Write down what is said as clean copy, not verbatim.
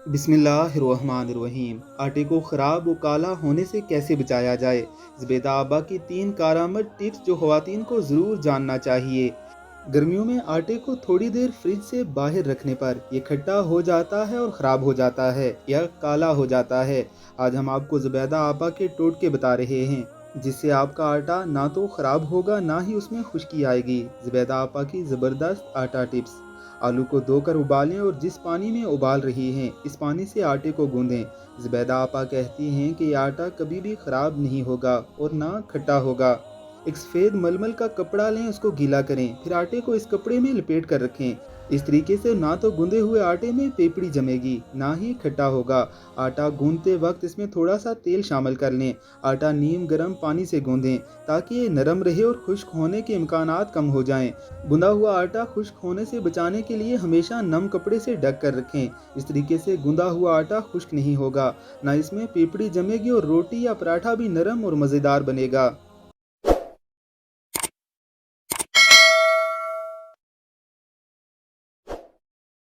बिस्मिल्लाहिर्रहमानिर्रहीम। आटे को ख़राब व काला होने से कैसे बचाया जाए। ज़ुबैदा आबा की 3 कारआमद टिप्स जो ख़वातीन को ज़रूर जानना चाहिए। गर्मियों में आटे को थोड़ी देर फ्रिज से बाहर रखने पर यह खट्टा हो जाता है और ख़राब हो जाता है या काला हो जाता है। आज हम आपको ज़ुबैदा आबा के टोटके बता रहे हैं जिससे आपका आटा ना तो ख़राब होगा ना ही उसमें खुश्की आएगी। ज़ुबैदा आबा की ज़बरदस्त आटा टिप्स। आलू को धोकर उबालें और जिस पानी में उबाल रही हैं इस पानी से आटे को गूंदें। ज़ुबैदा आपा कहती हैं कि यह आटा कभी भी ख़राब नहीं होगा और ना खट्टा होगा। एक सफ़ेद मलमल का कपड़ा लें, उसको गीला करें, फिर आटे को इस कपड़े में लपेट कर रखें। इस तरीके से ना तो गूंदे हुए आटे में पेपड़ी जमेगी ना ही खट्टा होगा। आटा गूंदते वक्त इसमें थोड़ा सा तेल शामिल कर लें। आटा नीम गर्म पानी से गूंदें ताकि ये नरम रहे और खुश्क होने के इम्कानात कम हो जाएं। गूंदा हुआ आटा खुश्क होने से बचाने के लिए हमेशा नम कपड़े से ढक कर रखें। इस तरीके से गूंदा हुआ आटा खुश्क नहीं होगा, ना इसमें पेपड़ी जमेगी और रोटी या पराठा भी नरम और मज़ेदार बनेगा।